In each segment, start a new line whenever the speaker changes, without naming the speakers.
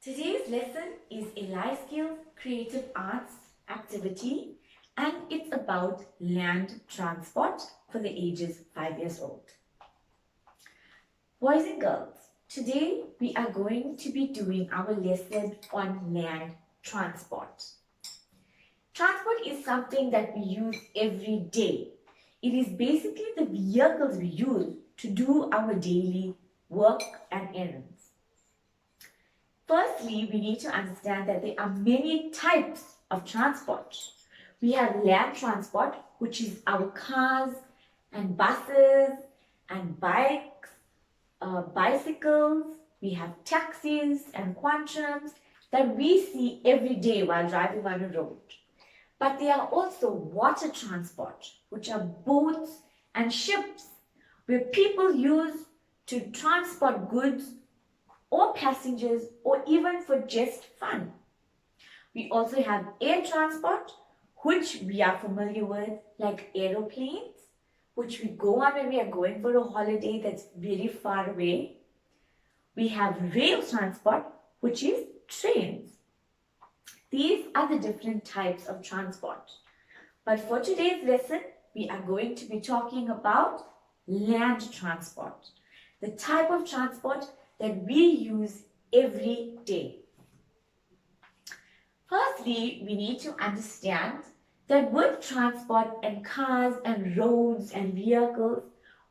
Today's lesson is a life skills creative arts activity, and it's about land transport for the ages 5 years old. Boys and girls, today we are going to be doing our lesson on land transport. Transport is something that we use every day. It is basically the vehicles we use to do our daily work and errands. Firstly, we need to understand that there are many types of transport. We have land transport, which is our cars and buses and bikes, bicycles. We have taxis and quantrums that we see every day while driving on a road. But there are also water transport, which are boats and ships where people use to transport goods or passengers, or even for just fun. We also have air transport, which we are familiar with, like aeroplanes, which we go on when we are going for a holiday that's very far away. We have rail transport, which is trains. These are the different types of transport. But for today's lesson, we are going to be talking about land transport, the type of transport that we use every day. Firstly, we need to understand that with transport and cars and roads and vehicles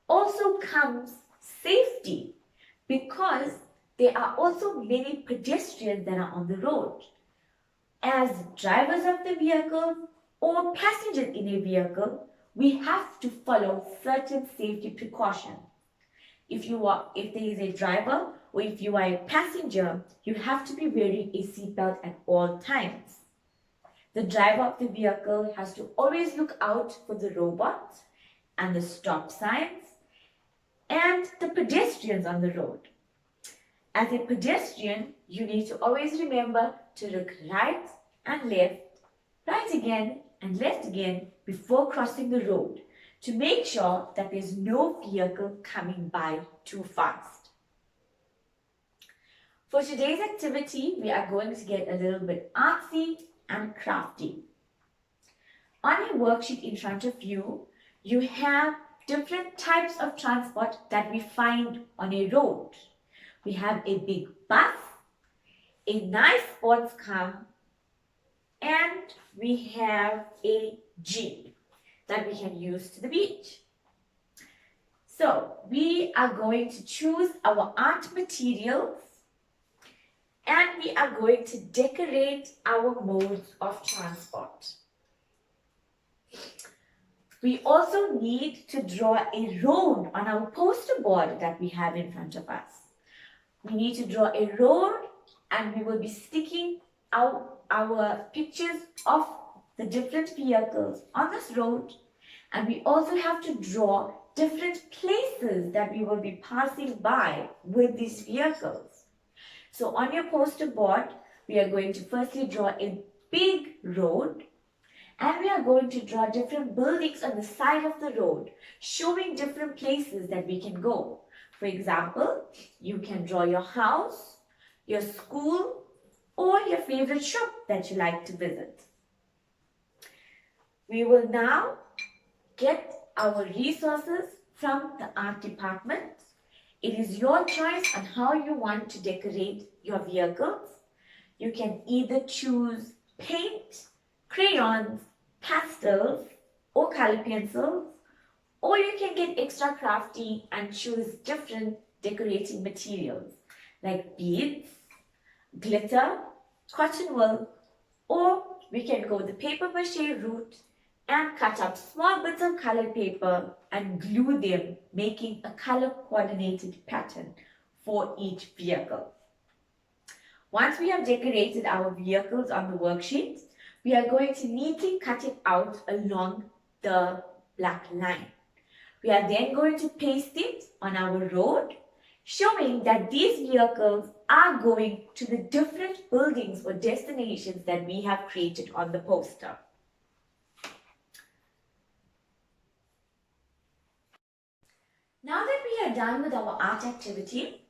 also comes safety, because there are also many pedestrians that are on the road. As drivers of the vehicle or passengers in a vehicle, we have to follow certain safety precautions. If there is a driver or if you are a passenger, you have to be wearing a seatbelt at all times. The driver of the vehicle has to always look out for the robots and the stop signs and the pedestrians on the road. As a pedestrian, you need to always remember to look right and left, right again and left again before crossing the road, to make sure that there's no vehicle coming by too fast. For today's activity, we are going to get a little bit artsy and crafty. On a worksheet in front of you, you have different types of transport that we find on a road. We have a big bus, a nice sports car, and we have a jeep that we can use to the beach. So we are going to choose our art materials and we are going to decorate our modes of transport. We also need to draw a road on our poster board that we have in front of us. We need to draw a road and we will be sticking out our pictures of the different vehicles on this road, and we also have to draw different places that we will be passing by with these vehicles. So on your poster board, we are going to firstly draw a big road, and we are going to draw different buildings on the side of the road, showing different places that we can go. For example, you can draw your house, your school, or your favorite shop that you like to visit. We will now get our resources from the art department. It is your choice on how you want to decorate your vehicles. You can either choose paint, crayons, pastels, or color pencils, or you can get extra crafty and choose different decorating materials like beads, glitter, cotton wool, or we can go the paper mache route and cut up small bits of colored paper and glue them, making a color coordinated pattern for each vehicle. Once we have decorated our vehicles on the worksheet, we are going to neatly cut it out along the black line. We are then going to paste it on our road, showing that these vehicles are going to the different buildings or destinations that we have created on the poster. Now that we are done with our art activity,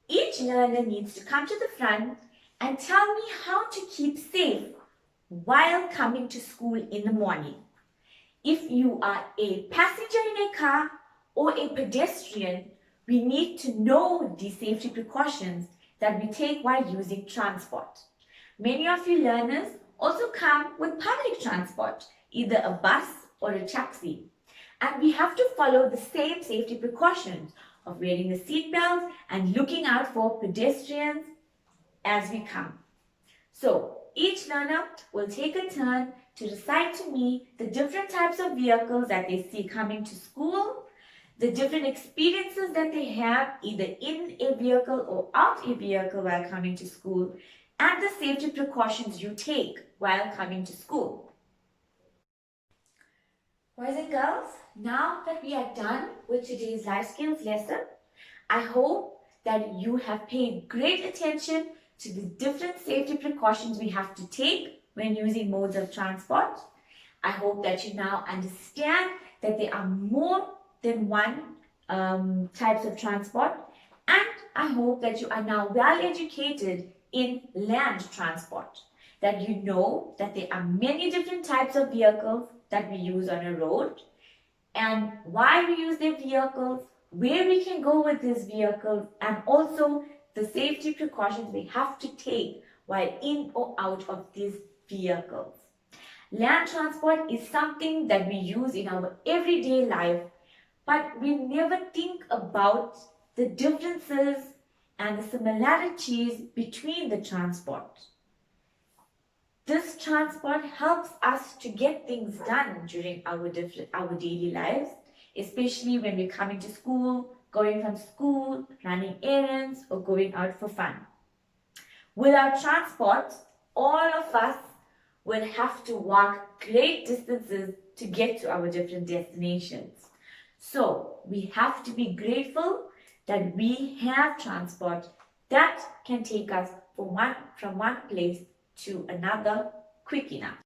each learner needs to come to the front and tell me how to keep safe while coming to school in the morning. If you are a passenger in a car or a pedestrian, we need to know the safety precautions that we take while using transport. Many of you learners also come with public transport, either a bus or a taxi. And we have to follow the same safety precautions of wearing a seatbelt and looking out for pedestrians as we come. So each learner will take a turn to recite to me the different types of vehicles that they see coming to school, the different experiences that they have either in a vehicle or out a vehicle while coming to school, and the safety precautions you take while coming to school. Boys and girls, now that we are done with today's life skills lesson, I hope that you have paid great attention to the different safety precautions we have to take when using modes of transport. I hope that you now understand that there are more than one types of transport, and I hope that you are now well educated in land transport, that you know that there are many different types of vehicles that we use on a road, and why we use their vehicles, where we can go with these vehicles, and also the safety precautions we have to take while in or out of these vehicles. Land transport is something that we use in our everyday life, but we never think about the differences and the similarities between the transport. This transport helps us to get things done during our daily lives, especially when we're coming to school, going from school, running errands, or going out for fun. Without transport, all of us will have to walk great distances to get to our different destinations. So we have to be grateful that we have transport that can take us from one place to another quick enough.